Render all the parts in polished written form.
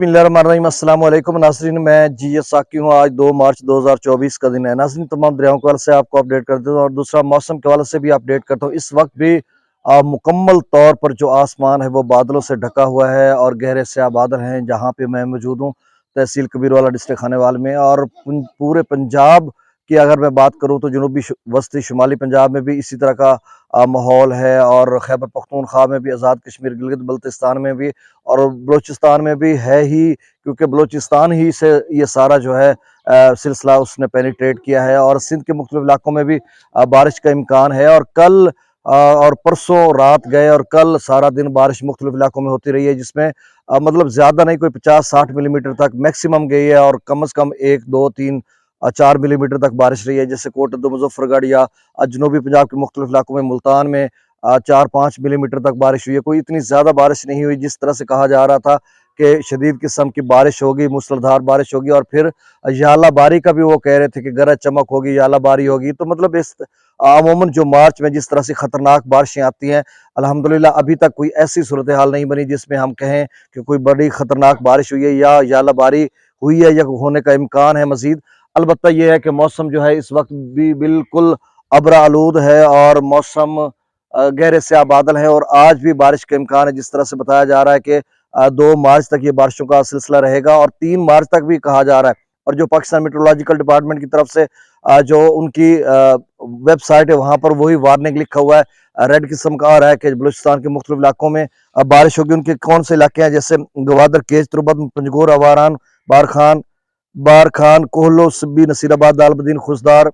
अस्सलाम वालेकुम नाज़रीन, मैं जी साकी हूँ। आज 2 मार्च 2024 का दिन है नाज़रीन। तमाम दरियाओं के हवाले से आपको अपडेट करता हूँ और दूसरा मौसम के हवाले से भी अपडेट करता हूँ। इस वक्त भी मुकम्मल तौर पर जो आसमान है वो बादलों से ढका हुआ है और गहरे स्याह बादल हैं जहाँ पे मैं मौजूद हूँ, तहसील कबीरवाला डिस्ट्रिक्ट खानेवाल में। और पूरे पंजाब की अगर मैं बात करूँ तो जनूबी वस्ती शुमाली पंजाब में भी इसी तरह का माहौल है, और खैबर पख्तूनख्वा में भी, आज़ाद कश्मीर गिलगित बल्तिस्तान में भी, और बलूचिस्तान में भी है ही, क्योंकि बलूचिस्तान ही से ये सारा जो है सिलसिला उसने पेनिट्रेट किया है। और सिंध के मुख्तलिफ इलाकों में भी बारिश का इम्कान है। और कल और परसों रात गए और कल सारा दिन बारिश मुख्तलिफ इलाकों में होती रही है, जिसमें मतलब ज़्यादा नहीं, कोई 50-60 मिलीमीटर तक मैक्सिमम गई है, और कम से कम 1, 2, 3, 4 मिलीमीटर तक बारिश रही है। जैसे कोटद्दू, मुजफ्फरगढ़ या जनूबी पंजाब के मुख्तलिफ इलाकों में, मुल्तान में 4-5 मिलीमीटर तक बारिश हुई है। कोई इतनी ज़्यादा बारिश नहीं हुई जिस तरह से कहा जा रहा था कि शदीद किस्म की बारिश होगी, मूसलाधार बारिश होगी। और फिर यालाबारी का भी वो कह रहे थे कि गरज चमक होगी, यालाबारी होगी। तो मतलब इस अमूमन जो मार्च में जिस तरह से ख़तरनाक बारिशें आती हैं, अल्हम्दुलिल्लाह अभी तक कोई ऐसी सूरत हाल नहीं बनी जिसमें हम कहें कि कोई बड़ी ख़तरनाक बारिश हुई है या यालाबारी हुई है या होने का इम्कान है मज़ीद। अलबत्ता यह है कि मौसम जो है इस वक्त भी बिल्कुल अब्र आलूद है और मौसम गहरे स्याह बादल हैं, और आज भी बारिश का इम्कान है। जिस तरह से बताया जा रहा है कि 2 मार्च तक ये बारिशों का सिलसिला रहेगा और 3 मार्च तक भी कहा जा रहा है। और जो पाकिस्तान मेट्रोलॉजिकल डिपार्टमेंट की तरफ से जो उनकी वेबसाइट है वहां पर वही वार्निंग लिखा हुआ है, रेड किस्म का आ रहा है कि बलूचिस्तान के मुख्तलिफ इलाकों में बारिश होगी। उनके कौन से इलाके हैं, जैसे गवादर, केज, तुरबत, पंजगोर, अवारान, बार खान, कोहलो, सिब्बी, नसीराबाद, दालबदीन, खुशदार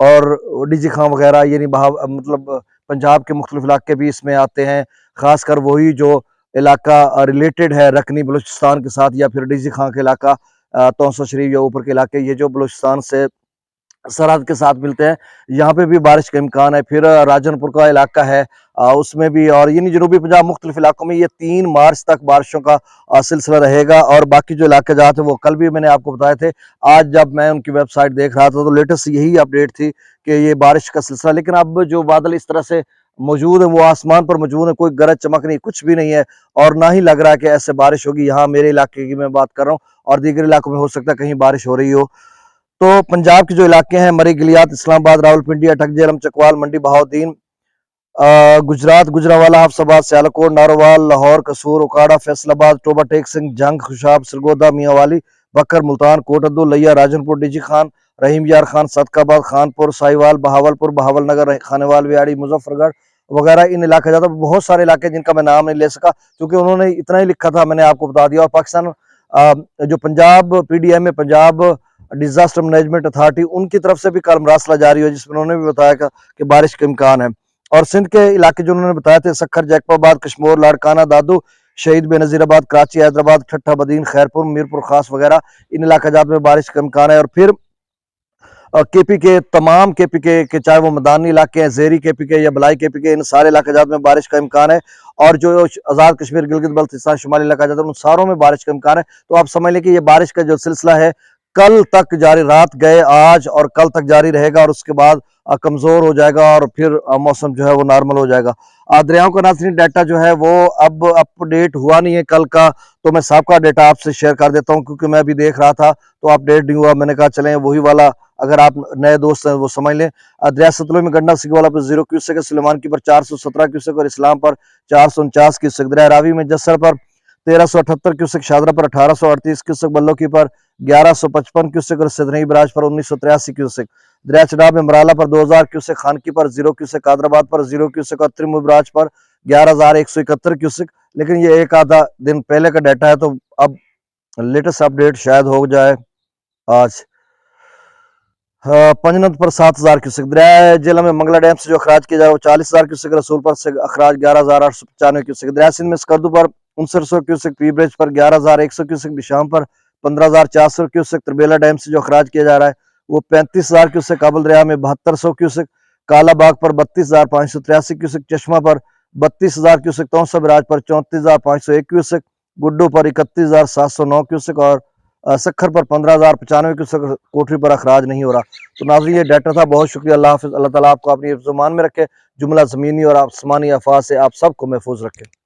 और डीजी खां वगैरह, यानी मतलब पंजाब के मुख्तलिफ इलाके भी इसमें आते हैं। खासकर वही जो इलाका रिलेटेड है रकनी बलूचिस्तान के साथ, या फिर डीजी खां का इलाका, तौसा शरीफ या ऊपर के इलाके, ये जो बलूचिस्तान से सरहद के साथ मिलते हैं, यहाँ पे भी बारिश का इम्कान है। फिर राजनपुर का इलाका है, उसमें भी, और यानी जनूबी पंजाब मुख्तलिफ इलाकों में ये 3 मार्च तक बारिशों का सिलसिला रहेगा। और बाकी जो इलाके जहाँ थे वो कल भी मैंने आपको बताए थे। आज जब मैं उनकी वेबसाइट देख रहा था तो लेटेस्ट यही अपडेट थी कि ये बारिश का सिलसिला। लेकिन अब जो बादल इस तरह से मौजूद है, वो आसमान पर मौजूद है, कोई गरज चमक नहीं, कुछ भी नहीं है, और ना ही लग रहा है कि ऐसे बारिश होगी। यहाँ मेरे इलाके की मैं बात कर रहा हूँ, और दीगर इलाकों में हो सकता है कहीं बारिश हो रही हो। तो पंजाब के जो इलाके हैं, मरी, गिलियात, इस्लामाबाद, रावलपिंडी, अटक, जेहलम, चकवाल, मंडी, बहाउद्दीन, गुजरात, गुजरावाला, हफ्साबाद, सियालकोट, नारोवाल, लाहौर, कसूर, उकाड़ा, फैसलाबाद, टोबा टेक सिंह, जंग, खुशाब, सरगोदा, मियांवाली, बकर, मुल्तान, कोटद्दू, लिया, राजनपुर, डीजी खान, रहीम यार खान, सदकाबाद, खानपुर, साहिवाल, बहावलपुर, बहावल नगर, खानेवाल, व्याड़ी, मुजफ्फरगढ़ वगैरह इन इलाके जाता। बहुत सारे इलाके जिनका मैं नाम नहीं ले सका क्योंकि उन्होंने इतना ही लिखा था, मैंने आपको बता दिया। और पाकिस्तान जो पंजाब PDM में, पंजाब डिजास्टर मैनेजमेंट अथॉरिटी, उनकी तरफ से भी कल मरासला जारी हो, जिसमें उन्होंने भी बताया कि बारिश का इम्कान है। और सिंध के इलाके जो उन्होंने बताए थे, सखर, जैकबाबाद, कश्मोर, लाड़काना, दादू, शहीद बेनजीराबाद, कराची, हैदराबाद, ठट्ठा, बदीन, खैरपुर, मीरपुर खास वगैरह, इन इलाका में बारिश का इम्कान है। और फिर KP के तमाम KP के चाहे वो मैदानी इलाके हैं, जेरी KP के या बलाई KP के, इन सारे इलाके में बारिश का इम्कान है। और जो आज़ाद कश्मीर, गिलगित बल्तिस्तान, शुमाली इलाका जाता है, उन सारों में बारिश का इम्कान है। तो आप समझ लें कि ये बारिश का जो सिलसिला है कल तक जारी, रात गए आज और कल तक जारी रहेगा, और उसके बाद कमजोर हो जाएगा और फिर मौसम जो है वो नॉर्मल हो जाएगा। दरियाओं का नाज़रीन डाटा जो है वो अब अपडेट हुआ नहीं है कल का, तो मैं सबका डाटा आपसे शेयर कर देता हूं, क्योंकि मैं अभी देख रहा था तो अपडेट नहीं हुआ। मैंने कहा चलें वही वाला, अगर आप नए दोस्त हैं वो समझ लें। दरिया सतलुज में गंडक सिगवाला पर 0 क्यूसेक है, सुलेमान की पर 417 क्यूसेक और इस्लाम पर 449 क्यूसेक। दरिया रावी में जस्सर पर 1378 क्यूसेक, शादरा पर 1838 क्यूसेक, बल्लो की पर 1155 क्यूसेक और सिदनई बराज पर 1983 क्यूसेक। दरिया चनाब में मराला पर 2000 क्यूसेक, खानकी पर 0 क्यूसेक, कादराबाद पर 0 क्यूसेक और त्रिमु बराज पर 11171 क्यूसेक। लेकिन ये एक आधा दिन पहले का डाटा है, तो अब लेटेस्ट अपडेट शायद हो जाए आज। पंजनद पर 7000 क्यूसेक। दरिया जिला में मंगला डैम से जो अखराज किया जाए वो 40,000 क्यूसेक, रसूलपुर से अखराज 11,895 क्यूसेक। दरिया सिंध में स्कर्दू पर 6900 क्यूसेक, पी ब्रिज पर 11,100 क्यूसेक, बिशाम पर 15,400 क्यूसेक। तरबेला डैम से जो अखराज किया जा रहा है वो 35,000 क्यूसेक। काबुल दरिया में 7200 क्यूसेक, कालाबाग पर 32,583 क्यूसेक, चश्मा पर 32,000 क्यूसेक, तौसा बराज पर 34,501 क्यूसेक, गुड्डू पर 31,709 क्यूसेक और सखर पर 15,095 क्यूसेक। कोठरी पर अखराज नहीं हो रहा। तो नाज़रीन ये डाटा था, बहुत शुक्रिया। अल्लाह हाफिज़। अल्लाह ताला आपको अपनी ज़ुबान में रखे, जुमला ज़मीनी और आसमानी अफ़वाह से आप सबको महफूज रखे।